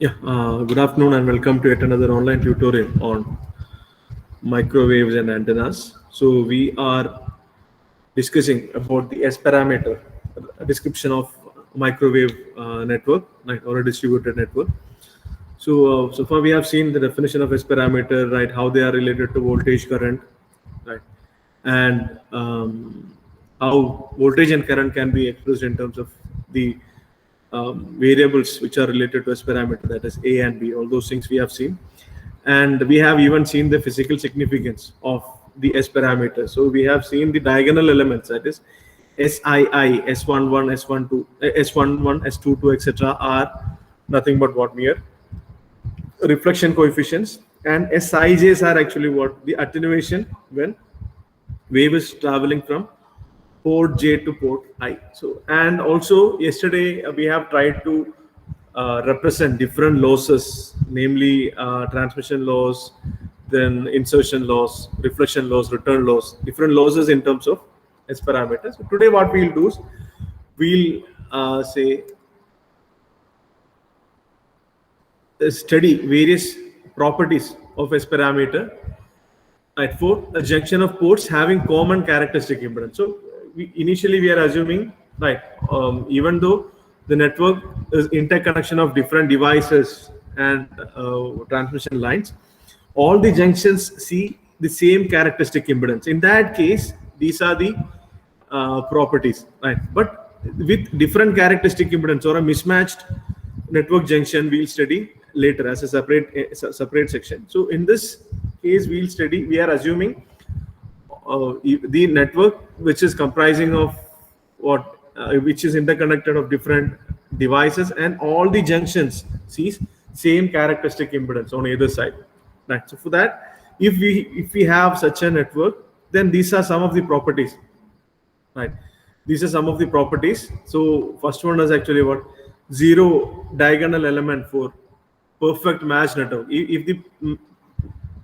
Yeah, good afternoon and welcome to yet another online tutorial on microwaves and antennas. So we are discussing about the S parameter, a description of microwave network, right, or a distributed network. So far we have seen the definition of S parameter, right, how they are related to voltage, current, right, and how voltage and current can be expressed in terms of the variables which are related to S parameter, that is A and B. All those things we have seen, and we have even seen the physical significance of the S parameter. So we have seen the diagonal elements, that is SII, S11, S12, S11, S22, etc. are nothing but what mere reflection coefficients, and SIJs are actually what the attenuation when wave is traveling from port J to port I. So, and also yesterday we have tried to represent different losses, namely transmission loss, then insertion loss, reflection loss, return loss, different losses in terms of S parameters. So today what we'll do is we'll say study various properties of S parameter, right, for a junction of ports having common characteristic impedance. So initially we are assuming, right, even though the network is interconnection of different devices and transmission lines, all the junctions see the same characteristic impedance. In that case, these are the properties, right? But with different characteristic impedance or a mismatched network junction, we'll study later as a separate section. So in this case, we are assuming the network which is comprising of which is interconnected of different devices, and all the junctions sees same characteristic impedance on either side, right? So for that, if we have such a network, then these are some of the properties, right? These are some of the properties. So first one is actually what zero diagonal element for perfect matched network. If the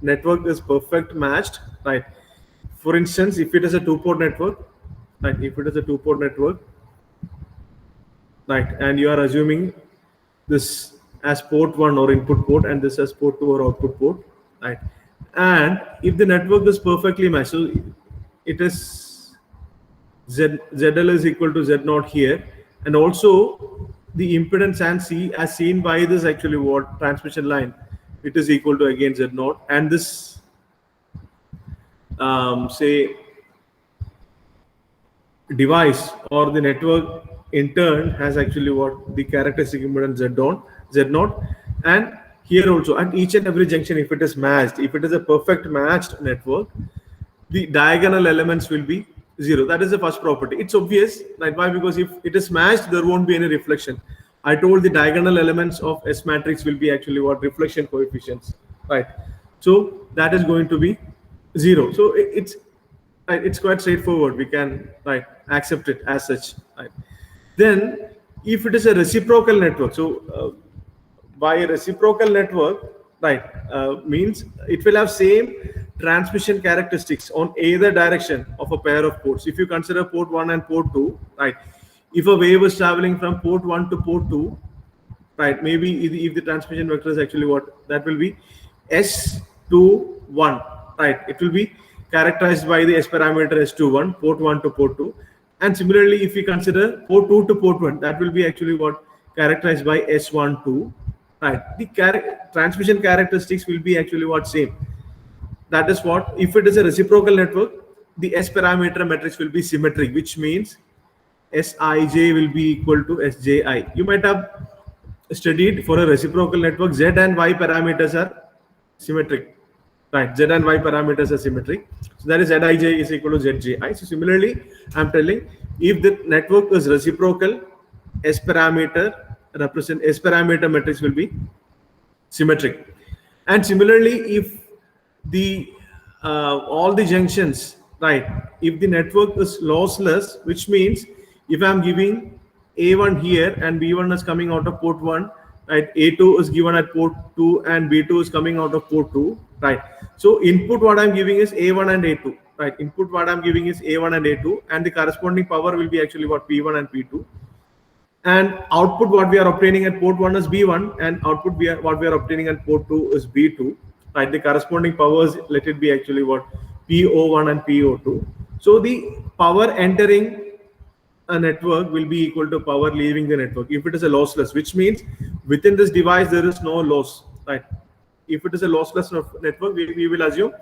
network is perfect matched, right? For instance, if it is a two-port network, right? If it is a two-port network, right, and you are assuming this as port one or input port and this as port two or output port, right? And if the network is perfectly matched, so it is ZL is equal to Z0 here, and also the impedance and C as seen by this actually what transmission line, it is equal to again Z0, and this say device or the network in turn has actually what the characteristic impedance Z0, and here also at each and every junction, if it is matched, if it is a perfect matched network, the diagonal elements will be zero. That is the first property. It's obvious, right? Why? Because if it is matched, there won't be any reflection. I told the diagonal elements of S matrix will be actually what reflection coefficients, right? So that is going to be zero. So it's quite straightforward. We can, right, accept it as such, right? Then if it is a reciprocal network, so by a reciprocal network, right, means it will have same transmission characteristics on either direction of a pair of ports. If you consider port 1 and port 2, right, if a wave is traveling from port 1 to port 2, right, maybe if the transmission vector is actually what, that will be S21, right, it will be characterized by the S parameter S21, port 1 to port 2. And similarly, if we consider port 2 to port 1, that will be actually what characterized by S12, right? The transmission characteristics will be actually what same. That is what, if it is a reciprocal network, the S parameter matrix will be symmetric, which means Sij will be equal to Sji. You might have studied for a reciprocal network, Z and Y parameters are symmetric, right? Z and Y parameters are symmetric. So that is Zij is equal to Zji. So similarly, I'm telling, if the network is reciprocal, S parameter matrix will be symmetric. And similarly, if the all the junctions, right, if the network is lossless, which means if I'm giving A1 here and B1 is coming out of port 1, right, A2 is given at port 2 and B2 is coming out of port 2, right? So input what I'm giving is A1 and A2, right? Input what I'm giving is A1 and A2, and the corresponding power will be actually what P1 and P2. and output what we are obtaining at port 1 is B1, and output what we are obtaining at port 2 is B2, right? The corresponding powers, let it be actually what, PO1 and PO2. So the power entering a network will be equal to power leaving the network if it is a lossless, which means within this device there is no loss, right? If it is a lossless network, we will assume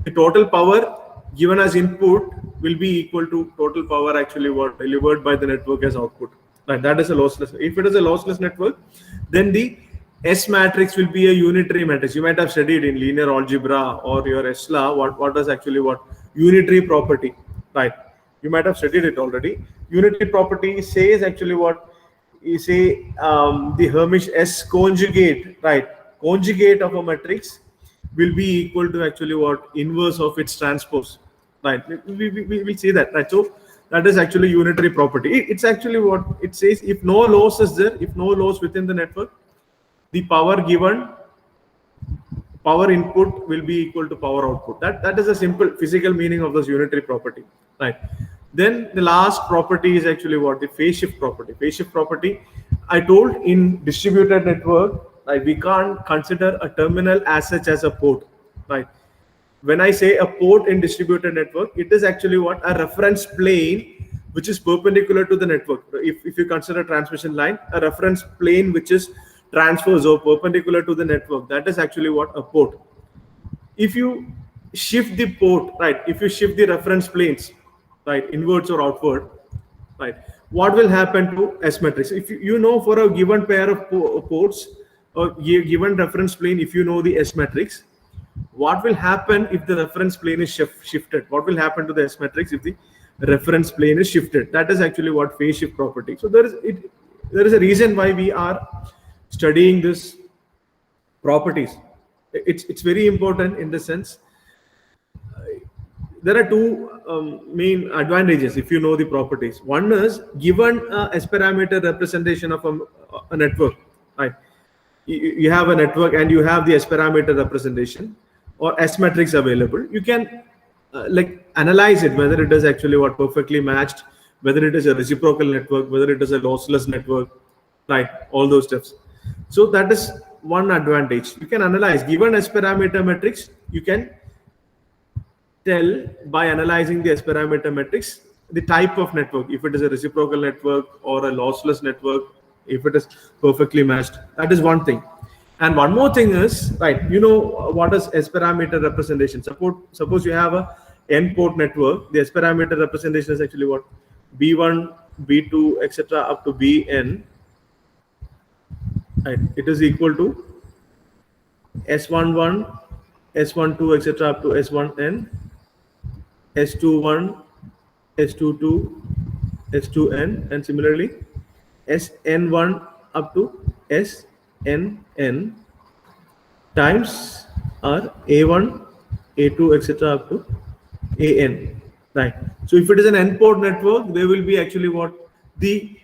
the total power given as input will be equal to total power actually what delivered by the network as output, right? That is a lossless. If it is a lossless network, then the S matrix will be a unitary matrix. You might have studied in linear algebra or your S law what is actually what unitary property, right? You might have studied it already. Unitary property says actually what you say, the Hermish S conjugate, right? Conjugate of a matrix will be equal to actually what, inverse of its transpose, right? We will see that, right? So that is actually unitary property. It's actually what it says: if no loss is there, if no loss within the network, the power given, power input will be equal to power output. That is a simple physical meaning of this unitary property, right? Then the last property is actually what, the phase shift property. Phase shift property, I told in distributed network, right, we can't consider a terminal as such as a port, right? When I say a port in distributed network, it is actually what, a reference plane which is perpendicular to the network. If you consider transmission line, a reference plane which is transverse or perpendicular to the network, that is actually what, a port. If you shift the port, right, if you shift the reference planes, right, inwards or outward, right, what will happen to S matrix? If you know for a given pair of ports or given reference plane, if you know the S matrix, what will happen if the reference plane is shifted? What will happen to the S matrix if the reference plane is shifted? That is actually what phase shift property. So there is a reason why we are studying this properties. It's very important in the sense, there are two main advantages if you know the properties. One is, given a S parameter representation of a network, right? You have a network and you have the S parameter representation or S matrix available. You can like analyze it, whether it is actually what, perfectly matched, whether it is a reciprocal network, whether it is a lossless network, right? All those steps. So that is one advantage. You can analyze given S parameter matrix. You can tell by analyzing the S parameter matrix the type of network, if it is a reciprocal network or a lossless network, if it is perfectly matched. That is one thing. And one more thing is, right, you know what is S parameter representation. Suppose you have a N port network. The S parameter representation is actually what, B1, B2, etc. up to Bn. Right, it is equal to S11, S12, etc. up to S1n, S21, S22, S2n, and similarly Sn1 up to Snn times are A1, A2, etc. up to An. Right. So if it is an N-port network, there will be actually what, the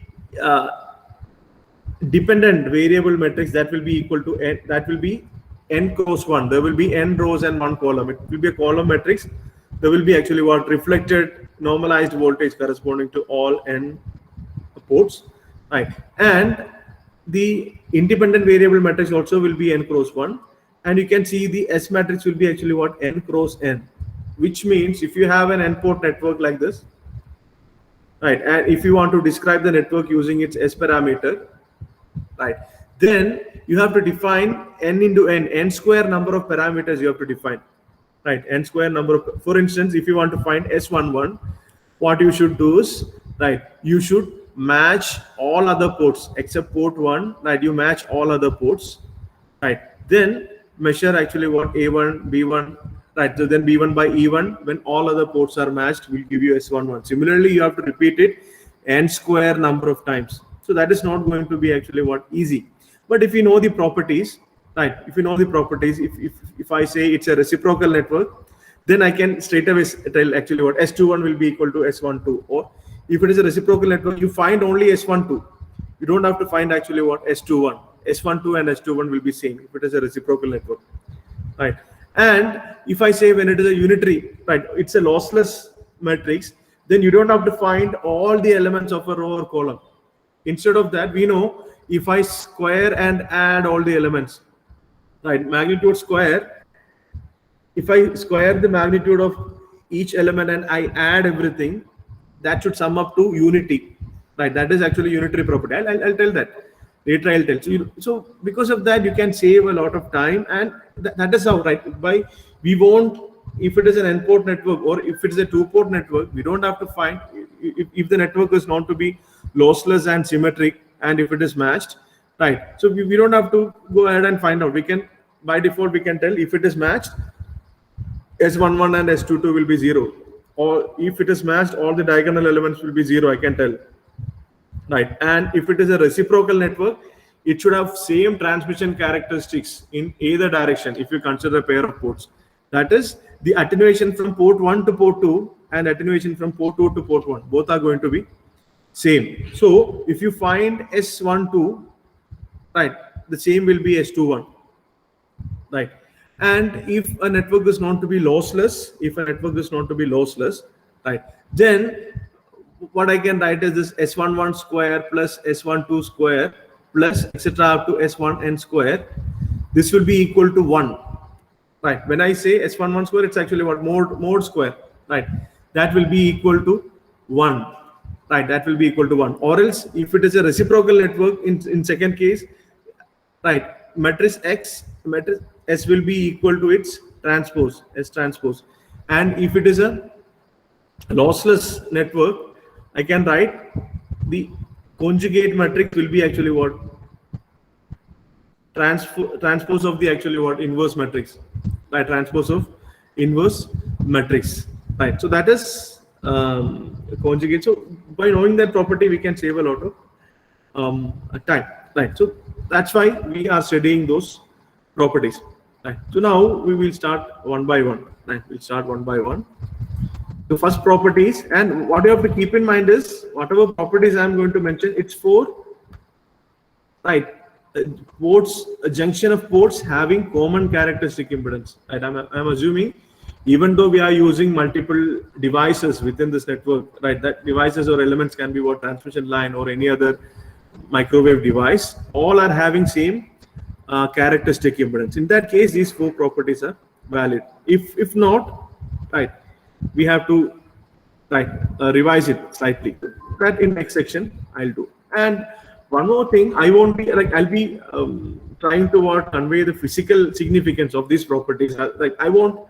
dependent variable matrix that will be equal to n, that will be n cross 1. There will be n rows and 1 column. It will be a column matrix. There will be actually what, reflected normalized voltage corresponding to all n ports, right? And the independent variable matrix also will be n cross 1, and you can see the S matrix will be actually what, n cross n, which means if you have an n port network like this, right, and if you want to describe the network using its S parameter, right, then you have to define n into n square number of parameters you have to define, right? N square number of, for instance, if you want to find S11, what you should do is, right, you should match all other ports except port 1, right? You match all other ports, right? Then measure actually what, A1, B1, right? So then B1 by E1, when all other ports are matched, will give you S11. Similarly, you have to repeat it n square number of times. So that is not going to be actually what, easy. But if you know the properties, right? If you know the properties, if I say it's a reciprocal network, then I can straight away tell actually what, S21 will be equal to S12. Or if it is a reciprocal network, you find only S12. You don't have to find actually what, S21. S12 and S21 will be same if it is a reciprocal network, right? And if I say when it is a unitary, right, it's a lossless matrix, then you don't have to find all the elements of a row or column, Instead of that, we know if I square and add all the elements, right, magnitude square, if I square the magnitude of each element and I add everything, that should sum up to unity, right? That is actually unitary property. I'll tell that later. I'll tell. So because of that, you can save a lot of time, and that is how, right? By we won't, if it is an n-port network or if it is a two-port network, we don't have to find if the network is known to be lossless and symmetric, and if it is matched, right? So we don't have to go ahead and find out. We can, by default, we can tell if it is matched, S11 and S22 will be 0. Or if it is matched, all the diagonal elements will be 0, I can tell. Right. And if it is a reciprocal network, it should have same transmission characteristics in either direction if you consider a pair of ports. That is, the attenuation from port 1 to port 2 and attenuation from port 2 to port 1. Both are going to be same. So if you find S12, right, the same will be S21. Right. And if a network is known to be lossless, right, then what I can write is this S11 square plus S12 square plus etc. up to S1n square. This will be equal to 1. Right. When I say S11 square, it's actually what? Mode square. Right. That will be equal to 1. Right. That will be equal to 1. Or else, if it is a reciprocal network, in second case, right, matrix X, matrix S will be equal to its transpose, S transpose. And if it is a lossless network, I can write the conjugate matrix will be actually what? Transpose of the actually what? Inverse matrix. Right, transpose of inverse matrix. Right. So that is conjugate. So by knowing that property, we can save a lot of time. Right. So that's why we are studying those properties. Right. So now we will start one by one. Right. We'll start one by one. The first properties, and what you have to keep in mind is whatever properties I'm going to mention, it's for, right, ports, a junction of ports having common characteristic impedance. Right. I'm assuming, even though we are using multiple devices within this network, right, that devices or elements can be what? Transmission line or any other microwave device, all are having same characteristic impedance. In that case, these four properties are valid. If not, right, we have to, right, revise it slightly. That in next section I'll do. And one more thing, I won't be like, I'll be trying to convey the physical significance of these properties. Like I won't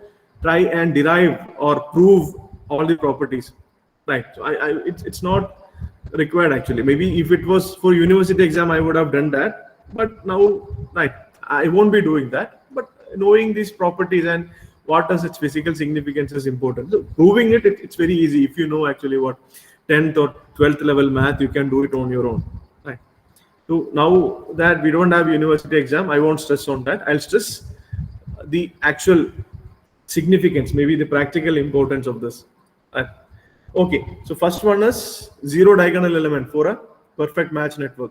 try and derive or prove all the properties. Right. So it's not required actually. Maybe if it was for university exam, I would have done that. But now, right, I won't be doing that. But knowing these properties and what does its physical significance is important. So proving it's very easy. If you know actually what 10th or 12th level math, you can do it on your own. Right. So now that we don't have university exam, I won't stress on that. I'll stress the actual significance, maybe the practical importance of this. Right. Okay. So first one is zero diagonal element for a perfect match network.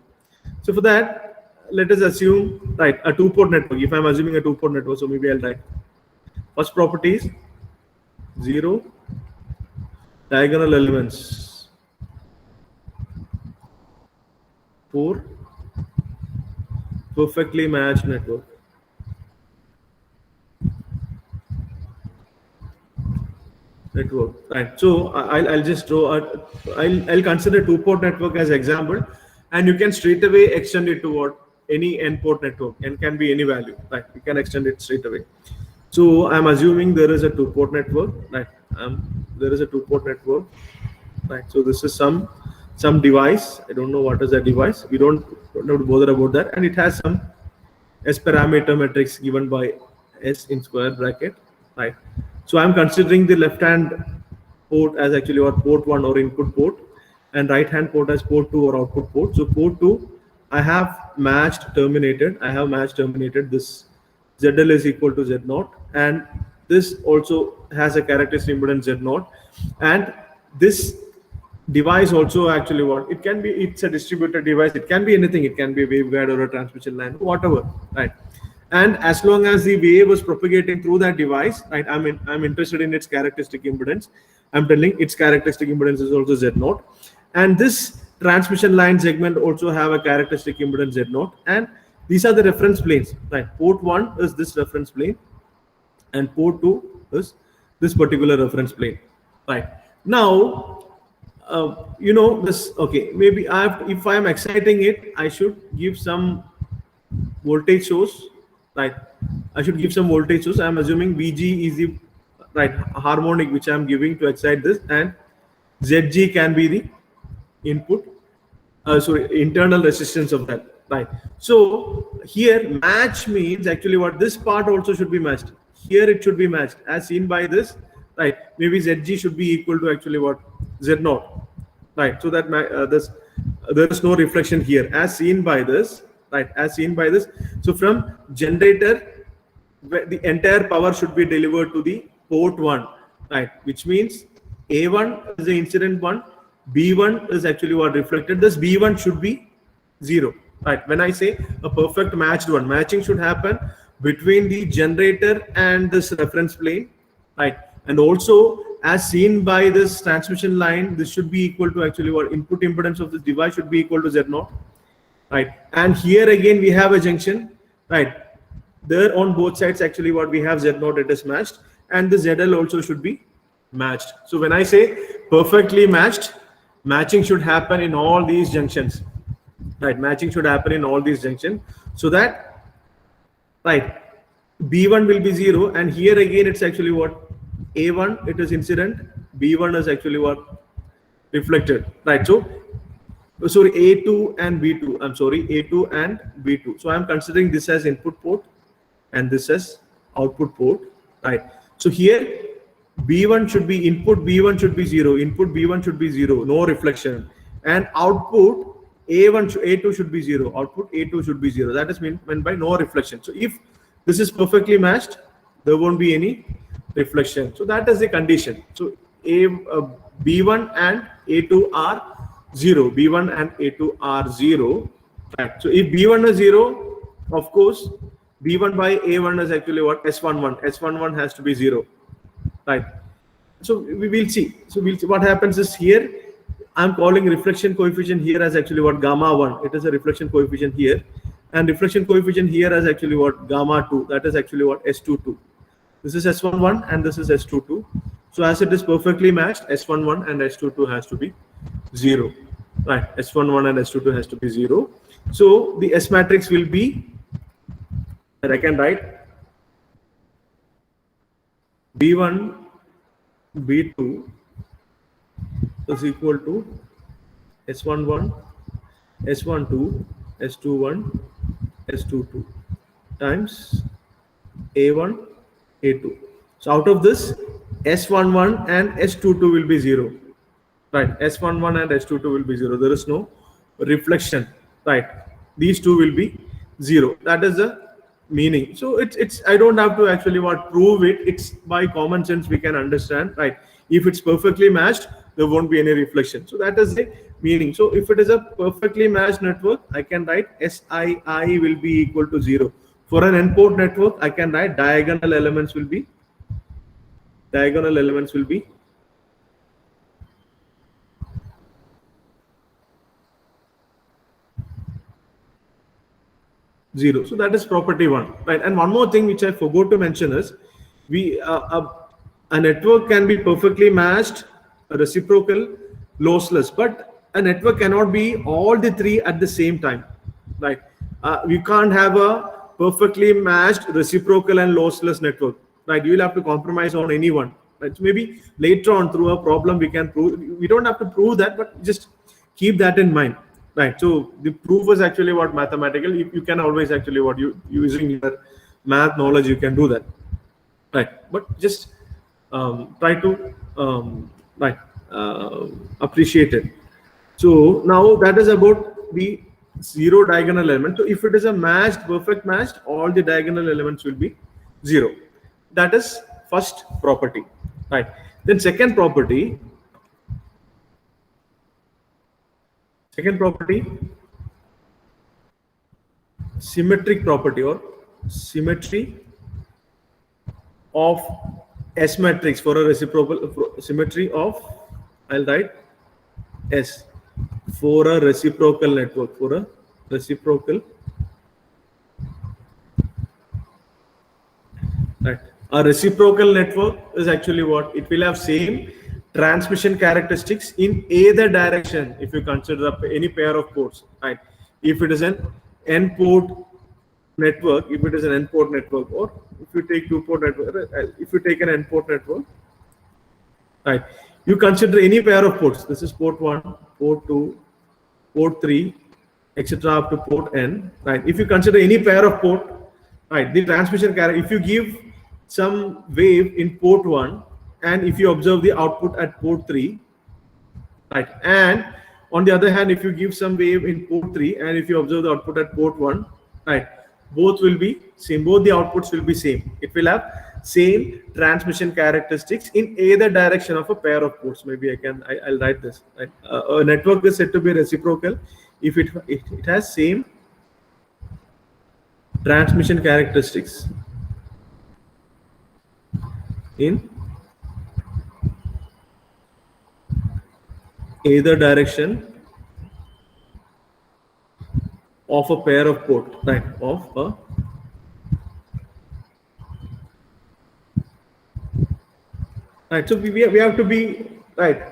So for that, let us assume, right, a two-port network. If I'm assuming a two-port network, so maybe I'll write first property is zero diagonal elements for perfectly matched network. Right. So I'll just draw. I'll consider two-port network as example, and you can straight away extend it to what? Any n-port network. N can be any value. Right. You can extend it straight away. So I'm assuming there is a two-port network, right? There is a two-port network, right? So this is some device. I don't know what is that device. We don't have to bother about that, and it has some S parameter matrix given by S in square bracket, right? So I'm considering the left-hand port as actually what? Port 1 or input port, and right-hand port as port 2 or output port. So port 2, I have matched terminated. This ZL is equal to Z0, and this also has a characteristic impedance Z0, and this device also actually what? It can be, it's a distributed device, it can be anything, it can be a waveguide or a transmission line, whatever, right? And as long as the wave is propagating through that device, right, I'm interested in its characteristic impedance. I'm telling its characteristic impedance is also Z0, and this transmission line segment also have a characteristic impedance Z0, and these are the reference planes, right? Port 1 is this reference plane, and port 2 is this particular reference plane, right? Now, this, okay, maybe if I am exciting it, I should give some voltage source, right? I should give some voltage source. I'm assuming VG is the right harmonic which I'm giving to excite this, and ZG can be the input, internal resistance of that, right? So here match means actually what this part also should be matched. Here it should be matched as seen by this, right? Maybe ZG should be equal to actually what Z0, right? So that there is no reflection here as seen by this, right? As seen by this. So from generator, the entire power should be delivered to the port 1, right? Which means A1 is the incident one, B1 is actually what reflected. This B1 should be 0, right? When I say a perfect matched one, matching should happen between the generator and this reference plane, right? And also as seen by this transmission line, this should be equal to actually what input impedance of this device should be equal to Z0, right? And here again we have a junction, right? There on both sides actually what we have Z0, it is matched, and the ZL also should be matched. So when I say perfectly matched, matching should happen in all these junctions, right? Matching should happen in all these junctions, so that, right, B1 will be 0, and here again it's actually what A1, it is incident, B1 is actually what reflected, right? So sorry, A2 and B2, I'm sorry, A2 and B2. So I'm considering this as input port and this as output port, right? So here B1 should be input, B1 should be 0, input B1 should be 0, no reflection, and output A2 should be 0, output A2 should be 0. That is meant by no reflection. So if this is perfectly matched, there won't be any reflection. So that is the condition. So B1 and A2 are 0. B1 and A2 are 0. Right. So if B1 is 0, of course, B1 by A1 is actually what? S11. S11 has to be 0. Right. So we will see. So we'll see what happens is here. I'm calling reflection coefficient here as actually what? Gamma 1. It is a reflection coefficient here. And reflection coefficient here as actually what? Gamma 2. That is actually what? S22. This is S11 and this is S22. So as it is perfectly matched, S11 and S22 has to be 0. Right. S11 and S22 has to be 0. So the S matrix will be, I can write B1, B2 is equal to S11, S12, S21, S22 times A1, A2. So out of this, S11 and S22 will be 0. Right, S11 and S22 will be 0. There is no reflection. Right, these two will be 0. That is the meaning. So it's I don't have to actually prove it. It's by common sense we can understand. Right, if it's perfectly matched, there won't be any reflection. So that is the meaning. So if it is a perfectly matched network, I can write SII will be equal to 0. For an n-port network, I can write diagonal elements will be 0. So that is property 1, right? And one more thing which I forgot to mention is a network can be perfectly matched, reciprocal, lossless, but a network cannot be all the three at the same time, right? We can't have a perfectly matched, reciprocal and lossless network, right? You will have to compromise on any one, right? So maybe later on through a problem we can prove. We don't have to prove that, but just keep that in mind. Right, so the proof is actually what mathematical. You can always actually using your math knowledge, you can do that, right? But just try to appreciate it. So now that is about the 0 diagonal element. So if it is a matched, perfect matched, all the diagonal elements will be 0. That is first property, right? Then second property. Symmetric property or symmetry of S matrix for a reciprocal symmetry of, I'll write S for a reciprocal network, right? A reciprocal network is actually what? It will have same transmission characteristics in either direction if you consider any pair of ports, right? If it is an N port network, or if you take two port network, if you take an N port network, right? You consider any pair of ports. This is port 1, port 2, port 3, etc. up to port N, right? If you consider any pair of port, right, the transmission character, if you give some wave in port 1 and if you observe the output at port 3, right, and on the other hand, if you give some wave in port 3 and if you observe the output at port 1, right, both will be same, both the outputs will be same. It will have same transmission characteristics in either direction of a pair of ports. Maybe I'll write this, right? A network is said to be reciprocal if it has same transmission characteristics in either direction of a pair of port, right? Right. So we have to be right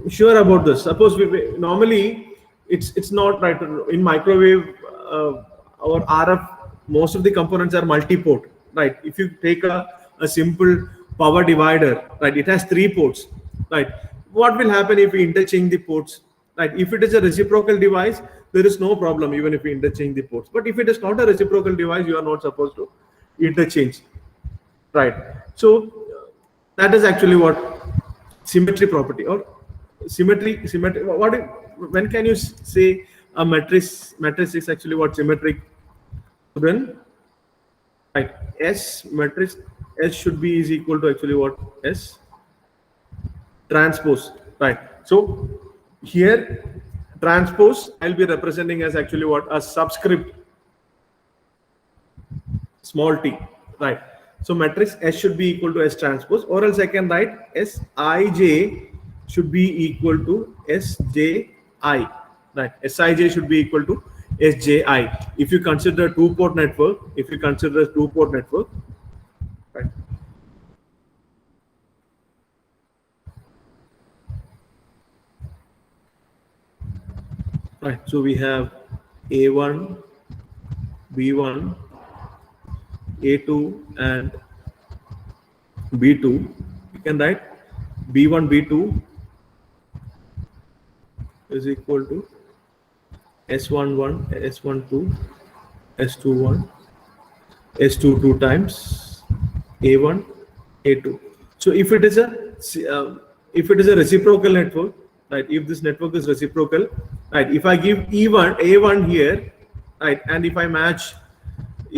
sure about this. Suppose normally it's not right in microwave or RF. Most of the components are multi-port, right? If you take a simple power divider, right, it has 3 ports, right? What will happen if we interchange the ports, right? If it is a reciprocal device, there is no problem even if we interchange the ports. But if it is not a reciprocal device, you are not supposed to interchange, right? So that is actually what symmetry property or symmetry. When can you say a matrix is actually what? Symmetric. Then, right, S matrix S should be is equal to actually what? S transpose, right? So here transpose I'll be representing as actually what? A subscript small t, right? So matrix S should be equal to S transpose, or else I can write Sij should be equal to Sji, right? Sij should be equal to Sji. If you consider two-port network, right? Right. So we have A1, B1, A2 and B2. We can write B1, B2 is equal to S11, S12, S21, S22 times A1, A2. So if it is a reciprocal network, right? If this network is reciprocal, right? If I give A1 here, right, and if I match,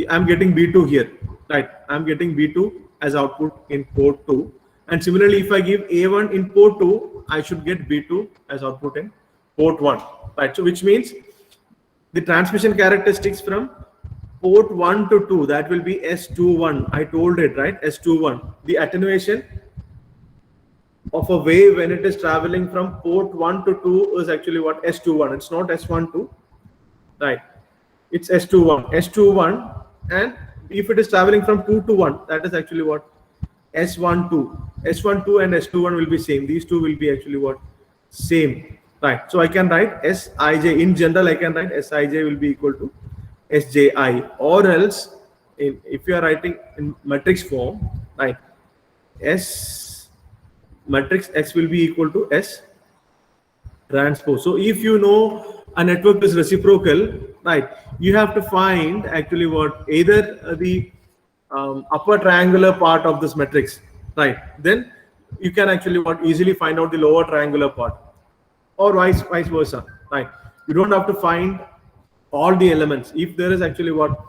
I'm getting B2 here, right? I'm getting B2 as output in port 2, and similarly, if I give A1 in port 2, I should get B2 as output in port 1, right? So which means the transmission characteristics from port 1 to 2, that will be S21. I told it, right? S21. The attenuation of a wave when it is traveling from port 1 to 2 is actually what? S21. It's not S12, right? It's S21. And if it is traveling from 2 to 1, that is actually what? S12. S12 and S21 will be same. These two will be actually what? Same, right? So I can write Sij. In general, I can write Sij will be equal to Sji, or else if you are writing in matrix form, right? Matrix X will be equal to S transpose. So if you know a network is reciprocal, right, you have to find actually what? Either the upper triangular part of this matrix, right? Then you can actually what? Easily find out the lower triangular part, or vice versa, right? You don't have to find all the elements. If there is actually what?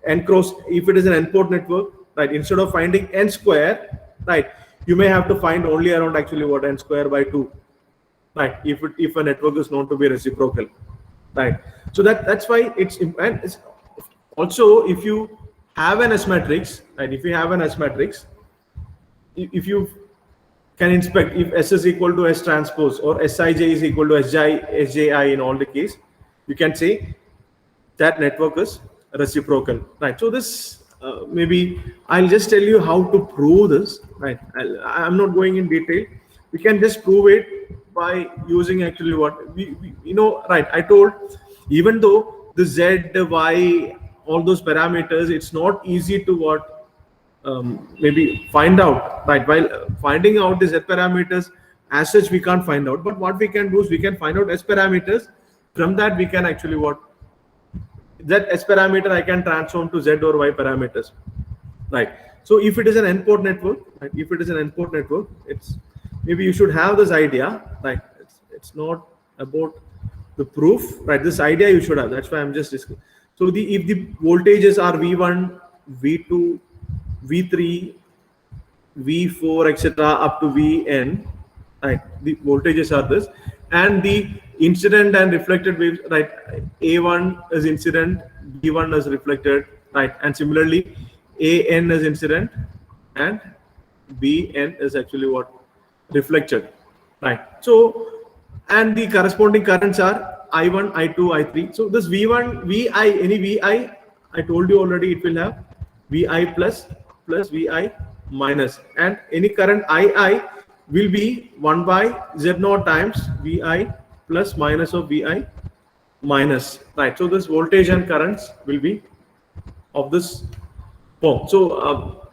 N cross, if it is an N port network, right, instead of finding N square, right, you may have to find only around actually what? N square by 2, right? If a network is known to be reciprocal, right? So that's why it's also, if you have an S matrix, right? If you have an S matrix, if you can inspect if S is equal to S transpose or Sij is equal to Sji in all the case, you can say that network is reciprocal, right? So this maybe I'll just tell you how to prove this, right? I'm not going in detail. We can just prove it by using actually what we you know, right? I told even though the Z, the Y, all those parameters, it's not easy to what maybe find out, right? While finding out the Z parameters as such, we can't find out. But what we can do is we can find out S parameters. From that, we can actually what that S parameter I can transform to Z or Y parameters, right? So if it is an N-port network, right? If it is an N-port network, it's maybe you should have this idea, right? It's not about the proof, right? This idea you should have. That's why I'm just discussing. So if the voltages are V1, V2, V3, V4, etc., up to Vn, right? The voltages are this, and the incident and reflected waves, right? A1 is incident, B1 is reflected, right? And similarly, AN is incident, and BN is actually what reflected, right? So, and the corresponding currents are I1, I2, I3. So this V1, Vi, any Vi, I told you already, it will have Vi plus Vi minus, and any current II will be 1 by Z0 times Vi plus minus of Vi minus, right? So this voltage and currents will be of this form. So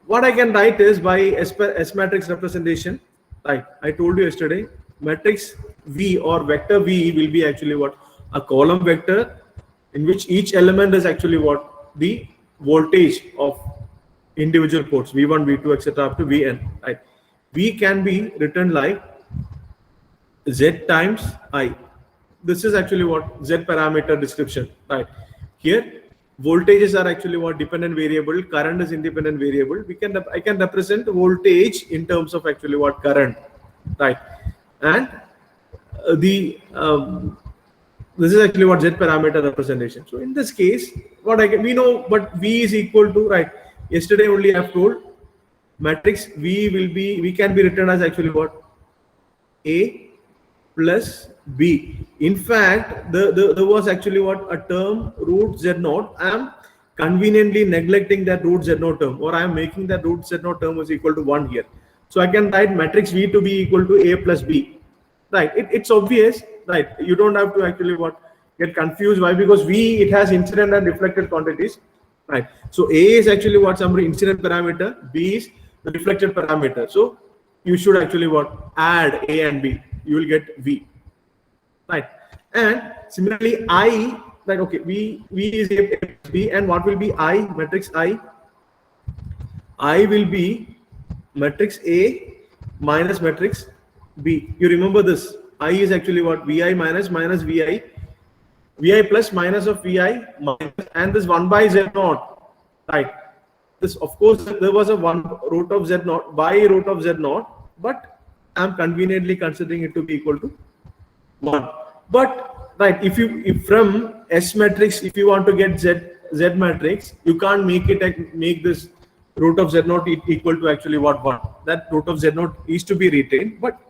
what I can write is by S matrix representation, right? I told you yesterday, matrix V or vector V will be actually what? A column vector in which each element is actually what? The voltage of individual ports, V1, V2, etc. up to Vn, right? V can be written like Z times I. This is actually what? Z parameter description, right? Here, voltages are actually what? Dependent variable, current is independent variable. I can represent voltage in terms of actually what? Current, right? And this is actually what Z parameter representation. So in this case, we know, but V is equal to, right? Yesterday only I have told matrix V can be written as actually what? A plus B. In fact, there was actually what? A term root Z0. I am conveniently neglecting that root Z0 term, or I am making that root Z0 term is equal to 1 here. So I can write matrix V to be equal to A plus B. Right? It's obvious, right? You don't have to actually what? Get confused. Why? Because V, it has incident and reflected quantities. Right. So A is actually what? Some incident parameter. B is the reflected parameter. So you should actually what? Add A and B. You will get V. Right. And similarly, I, right? Okay. V is A plus B, and what will be I? Matrix I. I will be matrix A minus matrix B. You remember this? I is actually what? Vi minus Vi. Vi plus minus of Vi minus, and this 1 by Z0, right? This, of course, there was a 1 root of Z0 by root of Z0, but I'm conveniently considering it to be equal to 1. But, right, if from S matrix, if you want to get Z matrix, you can't make this root of Z0 equal to actually what? 1. That root of Z0 is to be retained, but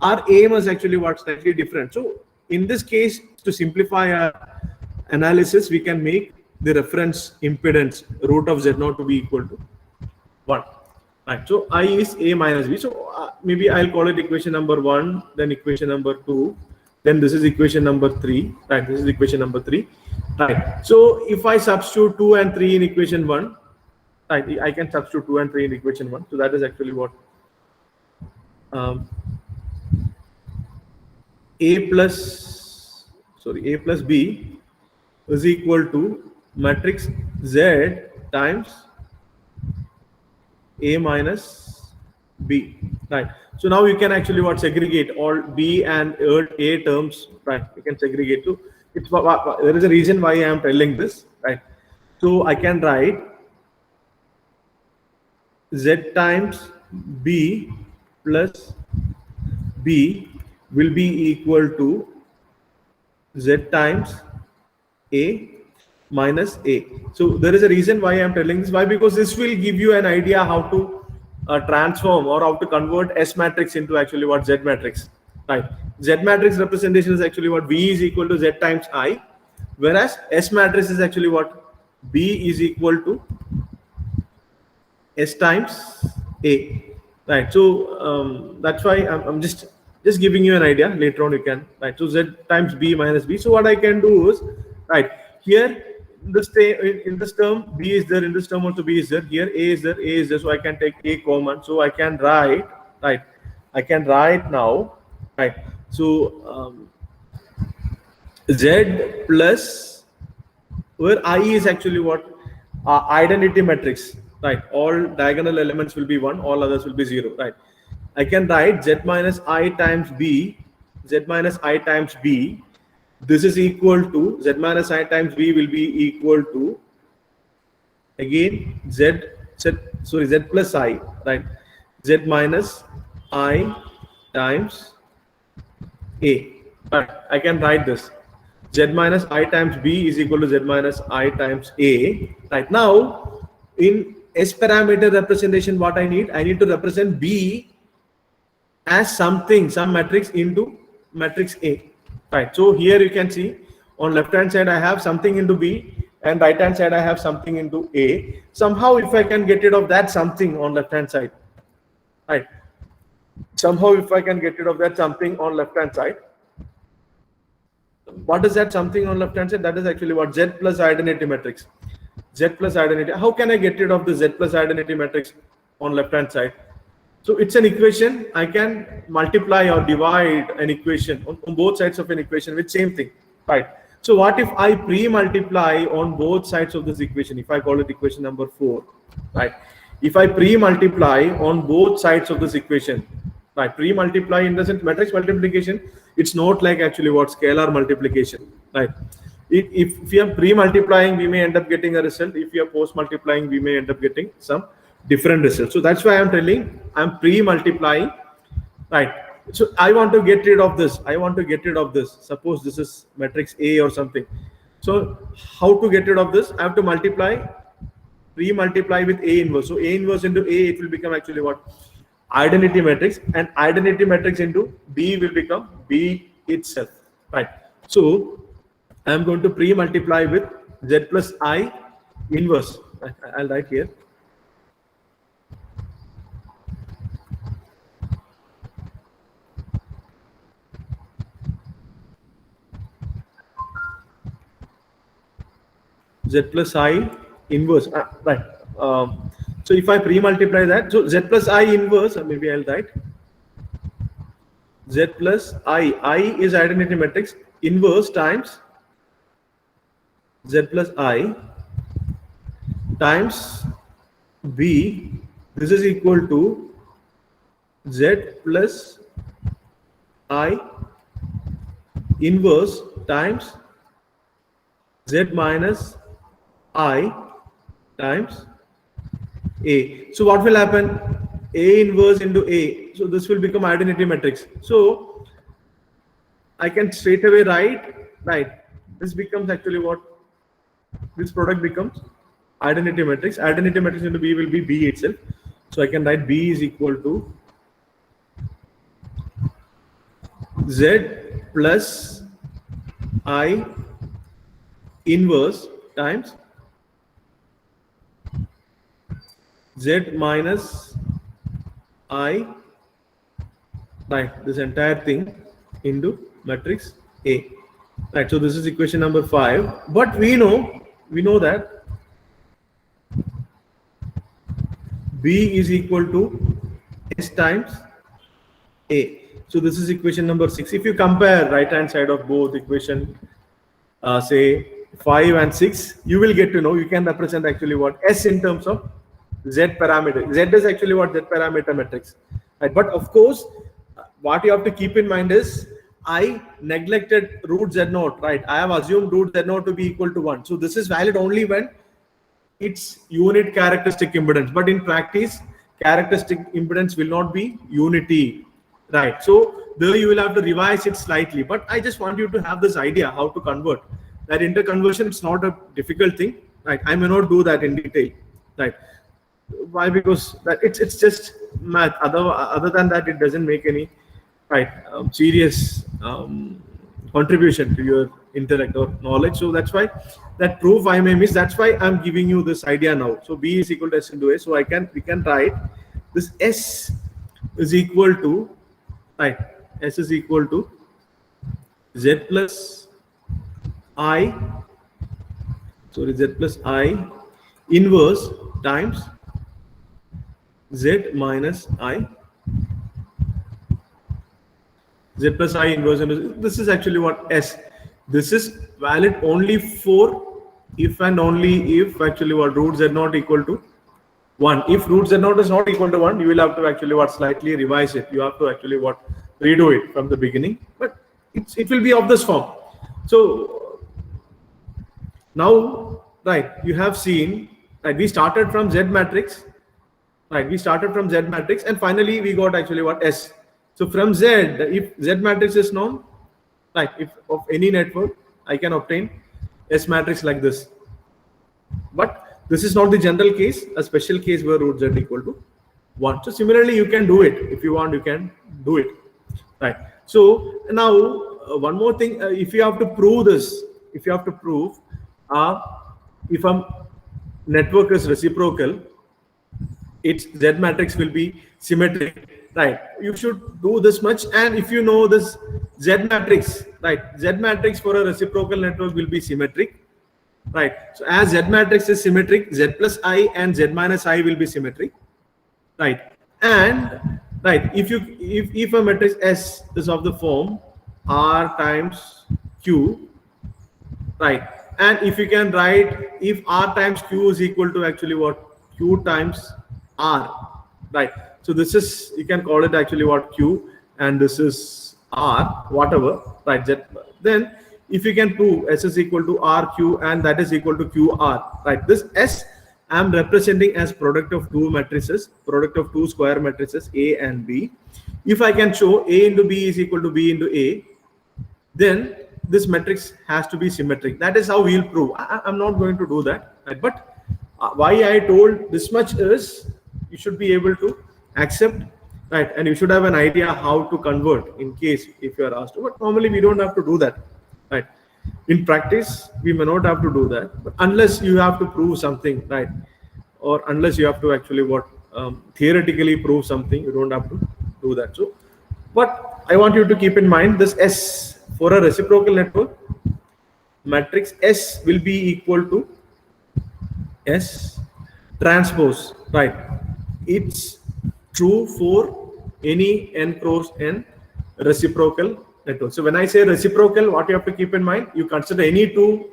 our aim is actually what? Slightly different. So in this case, to simplify our analysis, we can make the reference impedance root of Z0 to be equal to 1. Right. So I is A minus B. So maybe I'll call it equation number 1, then equation number 2, then this is equation number 3. Right. This is equation number 3. Right. So if I substitute 2 and 3 in equation 1, right, I can substitute 2 and 3 in equation 1. So that is actually what? A plus B is equal to matrix Z times A minus B, right? So now you can actually what? Segregate all B and A terms, right? You can segregate. So there is a reason why I am telling this, right? So I can write Z times B plus B will be equal to Z times A minus A. So there is a reason why I am telling this. Why? Because this will give you an idea how to transform or how to convert S matrix into actually what Z matrix, right? Z matrix representation is actually what V is equal to Z times I, whereas S matrix is actually what B is equal to S times A, right? So that's why I'm just giving you an idea. Later on you can, right? So Z times B minus B. So what I can do is, right, here in this term B is there, in this term also B is there, here A is there, A is there, so I can take A common, so I can write, right, I can write now, right? So Z plus, where I is actually what identity matrix, right? All diagonal elements will be 1, all others will be 0, right? I can write Z minus I times B, Z minus I times B. This is equal to Z minus I times B will be equal to, again, Z plus I, right? Z minus I times A. Right. I can write this. Z minus I times B is equal to Z minus I times A. Right now, in S parameter representation, what I need to represent B as something, some matrix into matrix A. Right. So here you can see on left hand side I have something into B, and right hand side I have something into A. Somehow if I can get rid of that something on left hand side, right? Somehow if I can get rid of that something on left hand side, what is that something on left hand side? That is actually what Z plus identity matrix. Z plus identity. How can I get rid of the Z plus identity matrix on left hand side? So it's an equation. I can multiply or divide an equation on both sides of an equation with same thing, right? So what if I pre-multiply on both sides of this equation? If I call it equation number 4, right? If I pre-multiply on both sides of this equation, right? Pre-multiply in the sense matrix multiplication. It's not like actually what scalar multiplication, right? If we are pre-multiplying, we may end up getting a result. If we are post-multiplying, we may end up getting some different results. So that's why I'm telling I'm pre-multiplying, right? So I want to get rid of this. I want to get rid of this. Suppose this is matrix A or something. So how to get rid of this? I have to multiply, pre-multiply with A inverse. So A inverse into A, it will become actually what? Identity matrix, and identity matrix into B will become B itself, right? So I'm going to pre-multiply with Z plus I inverse. I'll write here. Z plus I inverse, right? So if I pre-multiply that, so Z plus I inverse, maybe I'll write Z plus I is identity matrix, inverse times Z plus I times B. This is equal to Z plus I inverse times Z minus I times A. So what will happen? A inverse into A. So this will become identity matrix. So I can straight away write, right? This becomes actually what? This product becomes identity matrix. Identity matrix into B will be B itself. So I can write B is equal to Z plus I inverse times Z minus I, right? This entire thing into matrix A, right? So this is equation number 5. But we know that B is equal to S times A. So this is equation number 6. If you compare right hand side of both equation, say 5 and 6, you will get to know you can represent actually what? S in terms of Z parameter. Z is actually what? Z parameter matrix, right? But of course, what you have to keep in mind is I neglected root Z naught, right? I have assumed root Z naught to be equal to 1. So this is valid only when it's unit characteristic impedance. But in practice, characteristic impedance will not be unity, right? So there you will have to revise it slightly. But I just want you to have this idea how to convert. That interconversion, it's not a difficult thing, right? I may not do that in detail, right? Why? Because that it's just math. Other than that, it doesn't make any right serious contribution to your intellect or knowledge. So that's why that proof I may miss. That's why I'm giving you this idea now. So B is equal to S into A. So we can write this S is equal to, right? S is equal to Z plus I. Sorry, Z plus I inverse times Z minus I. Z plus I inverse. This is actually what S. This is valid only for if and only if actually what root Z not equal to 1. If root Z naught is not equal to 1, you will have to actually what slightly revise it. You have to actually what redo it from the beginning. But it will be of this form. So now, right, you have seen, right, we started from Z matrix. Right, we started from Z matrix and finally we got actually what S. So from Z, if Z matrix is known, right, if of any network, I can obtain S matrix like this. But this is not the general case, a special case where root Z equal to 1. So similarly, you can do it. If you want, you can do it. Right. So now one more thing, if you have to prove this, if you have to prove if a network is reciprocal, its Z matrix will be symmetric, right? You should do this much, and if you know this Z matrix, right? Z matrix for a reciprocal network will be symmetric, right? So as Z matrix is symmetric, Z plus I and Z minus I will be symmetric, right? And right, if a matrix S is of the form R times Q, right? And if you can write if R times Q is equal to actually what Q times R, right? So this is, you can call it actually what Q, and this is R, whatever, right? Then if you can prove S is equal to RQ and that is equal to QR, right? This S I'm representing as product of two matrices, product of two square matrices A and B. If I can show A into B is equal to B into A, then this matrix has to be symmetric. That is how we'll prove. I'm not going to do that, right? But why I told this much is you should be able to accept, right? And you should have an idea how to convert in case if you are asked to. But normally we don't have to do that, right? In practice, we may not have to do that, but unless you have to prove something, right? Or unless you have to actually theoretically prove something, you don't have to do that. So, but I want you to keep in mind this S for a reciprocal network, matrix S will be equal to S transpose, right? It's true for any n cross n reciprocal network. So when I say reciprocal, what you have to keep in mind, you consider any two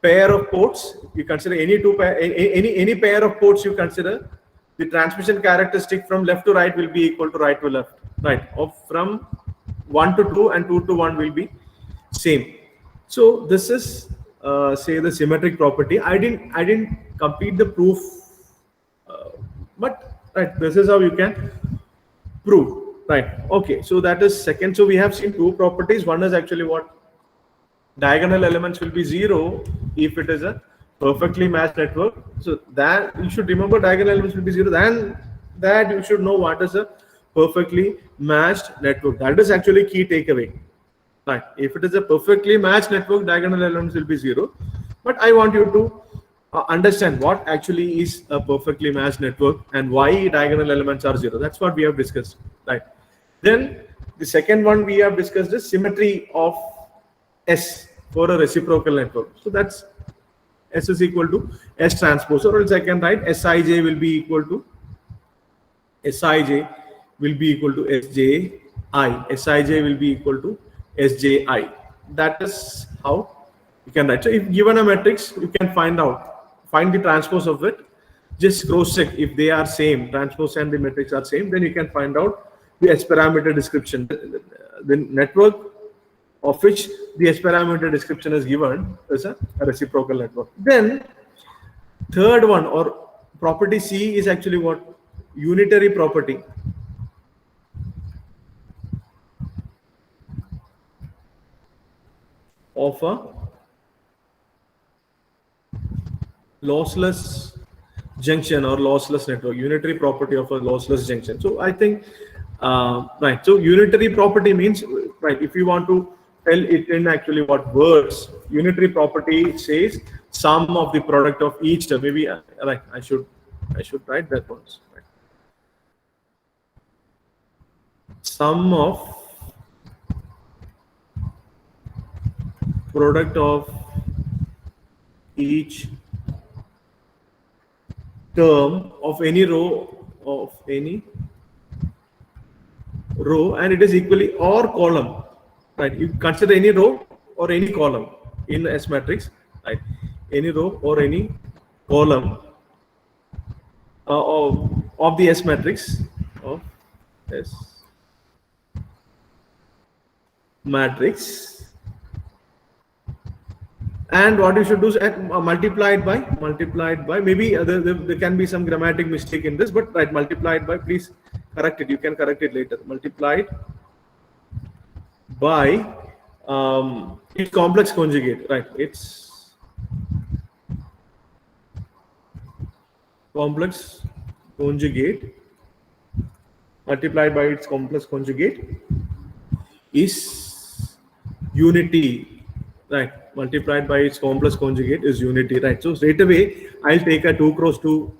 pair of ports, you consider any pair of ports, you consider the transmission characteristic from left to right will be equal to right to left, right? Or from 1 to 2 and 2 to 1 will be same. So this is say the symmetric property. I didn't complete the proof, but right, this is how you can prove. Right. Okay. So that is second. So we have seen two properties. One is actually what diagonal elements will be 0 if it is a perfectly matched network. So that you should remember diagonal elements will be 0. Then that you should know what is a perfectly matched network. That is actually key takeaway. Right. If it is a perfectly matched network, diagonal elements will be 0. But I want you to understand what actually is a perfectly matched network and why diagonal elements are 0. That's what we have discussed, right? Then the second one we have discussed is symmetry of S for a reciprocal network. So that's S is equal to S transpose, or else I can write Sij will be equal to Sij will be equal to Sji. Sij will be equal to Sji. That is how you can write. So if given a matrix, you can find the transpose of it. Just cross check if they are same, transpose and the matrix are same, then you can find out the S parameter description. The network of which the S parameter description is given is a reciprocal network. Then third one, or property C, is actually what? Unitary property of a lossless junction or lossless network, unitary property of a lossless junction. So I think, right. So unitary property means, right, if you want to tell it in actually what words, unitary property says sum of the product of each term. Maybe right, I should write that once. Right. Sum of product of each term of any row and it is equally or column, right? You consider any row or any column in S matrix, right? Any row or any column of the S matrix of S matrix. And what you should do is multiplied by maybe there can be some grammatic mistake in this, but right, multiplied by, please correct it, you can correct it later, multiplied by its complex conjugate, right? It's complex conjugate multiplied by its complex conjugate is unity, right? Multiplied by its complex conjugate is unity, right? So straight away I'll take a 2x2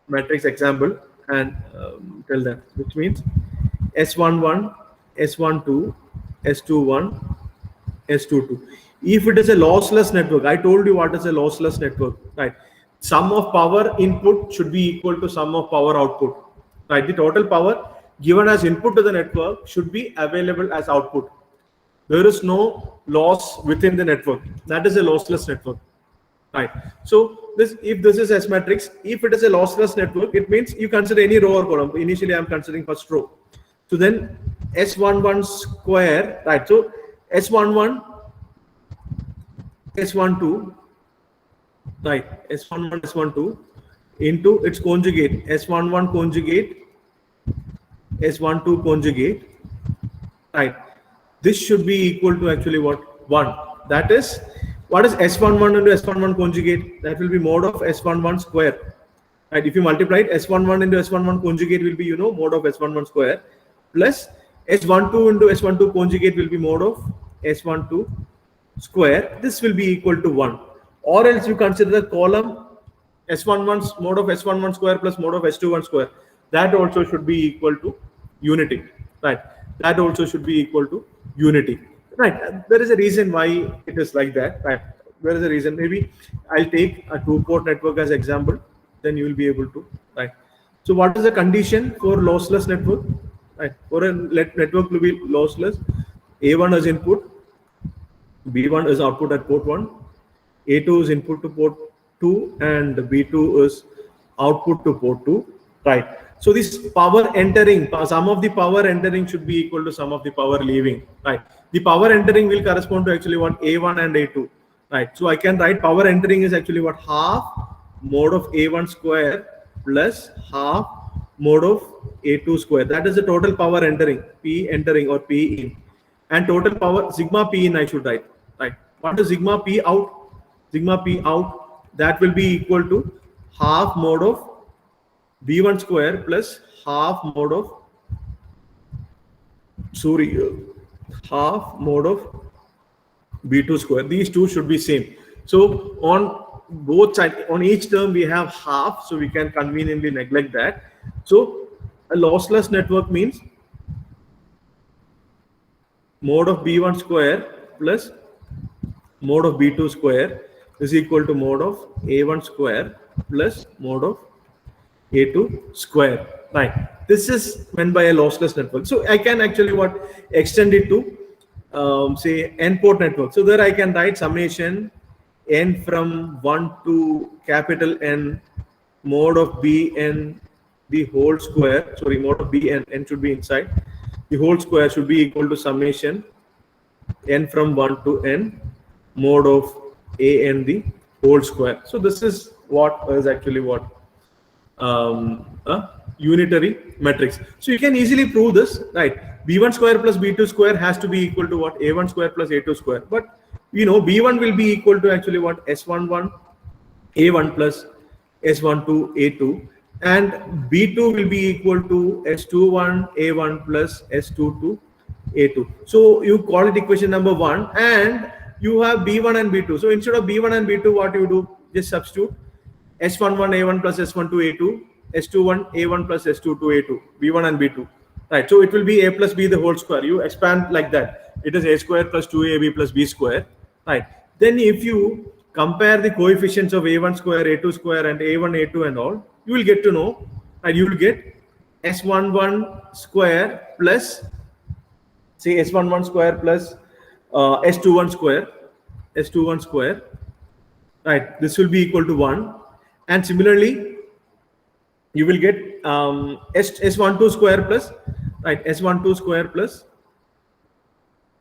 matrix example and tell that, which means S11, S12, S21, S22. If it is a lossless network, I told you what is a lossless network, right? Sum of power input should be equal to sum of power output, right? The total power given as input to the network should be available as output. There is no loss within the network. That is a lossless network, right? So if this is S matrix, if it is a lossless network, it means you consider any row or column. Initially, I'm considering first row. So then S11 square, right? So S11, S12, right? S11, S12 into its conjugate, S11 conjugate, S12 conjugate, right? This should be equal to actually what? 1. That is, what is S11 into S11 conjugate? That will be mod of S11 square. Right? If you multiply it, S11 into S11 conjugate will be, mod of S11 square, plus S12 into S12 conjugate will be mod of S12 square. This will be equal to 1. Or else you consider the column S11 mod of S11 square plus mod of S21 square. That also should be equal to unity. Right? That also should be equal to unity, right? There is a reason why it is like that, right? There is a reason. Maybe I'll take a 2-port network as example, then you will be able to, right? So what is the condition for lossless network, right? For a network to be lossless, A1 is input, B1 is output at port 1, A2 is input to port 2, and B2 is output to port 2, right? So this power entering, sum of the power entering should be equal to sum of the power leaving, right? The power entering will correspond to actually what? A1 and A2, right? So I can write power entering is actually what? Half mod of A1 square plus half mod of A2 square. That is the total power entering, P entering or P in. And total power, sigma P in I should write, right? What is sigma P out? Sigma P out, that will be equal to half mod of B1 square plus half mod of, half mod of B2 square. These two should be same. So on both sides, on each term we have half, so we can conveniently neglect that. So a lossless network means mod of B1 square plus mod of B2 square is equal to mod of A1 square plus mod of A2 square, right? This is meant by a lossless network. So I can actually extend it to say n port network. So there I can write summation n from 1 to capital N mod of Bn the whole square. Sorry, mod of Bn, n should be inside. The whole square should be equal to summation n from 1 to n mod of An the whole square. So this is what is actually a unitary matrix. So you can easily prove this, right? B1 square plus B2 square has to be equal to what? A1 square plus A2 square. But B1 will be equal to actually what? S11 A1 plus S1 to A2, and B2 will be equal to S21 A1 plus S2 to A2. So you call it equation number 1, and you have B1 and B2. So instead of B1 and B2, what you do, just substitute S11 A1 plus S12 A2, S21 A1 plus S2 to A2, B1 and B2. Right. So it will be A plus B the whole square. You expand like that. It is A square plus 2AB plus B square. Right. Then if you compare the coefficients of A1 square, A2 square, and A1, A2 and all, you will get to know, and you will get S11 square plus, say, S11 square plus S21 square, S21 square. Right. This will be equal to 1. And similarly, you will get S12 square plus, right, S12 square plus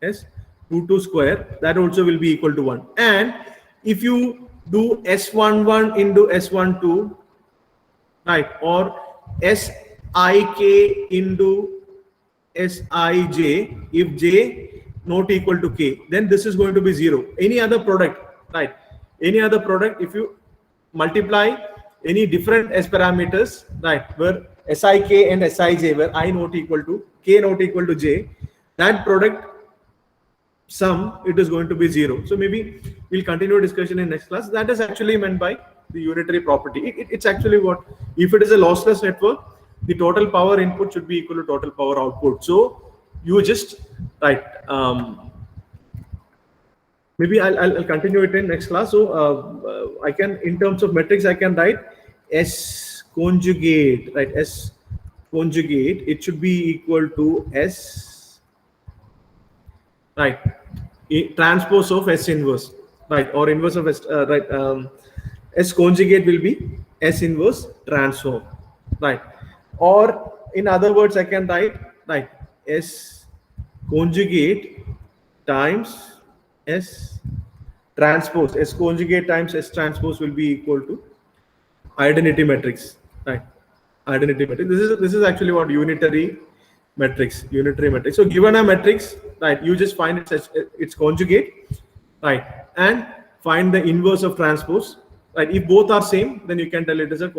S22 square, that also will be equal to 1. And if you do S11 into S12, right, or Sik into Sij, if j not equal to k, then this is going to be 0. Any other product, right, any other product, if you multiply any different S parameters, right, where Sik and Sij, where I not equal to, k not equal to j, that product sum, it is going to be 0. So maybe we'll continue discussion in next class. That is actually meant by the unitary property. It's actually what, if it is a lossless network, the total power input should be equal to total power output. So you just, right, maybe I'll continue it in next class. So I can, in terms of metrics, I can write S conjugate, right? S conjugate, it should be equal to S, right, transpose of S inverse, right, or inverse of S, right. S conjugate will be S inverse transform, right? Or in other words, I can write, right, S conjugate times S transpose. S conjugate times S transpose will be equal to identity matrix, right? Identity matrix. This is actually what unitary matrix. So given a matrix, right, you just find its conjugate, right, and find the inverse of transpose, right? If both are same, then you can tell it is a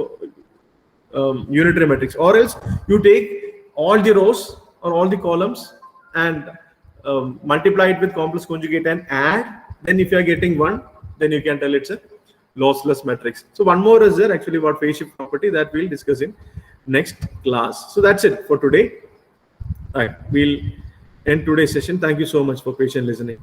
unitary matrix. Or else you take all the rows or all the columns and multiply it with complex conjugate and add. Then if you are getting 1, then you can tell it's a lossless matrix. So one more is there, actually, what phase shift property, that we'll discuss in next class. So that's it for today. All right, we'll end today's session. Thank you so much for patient listening.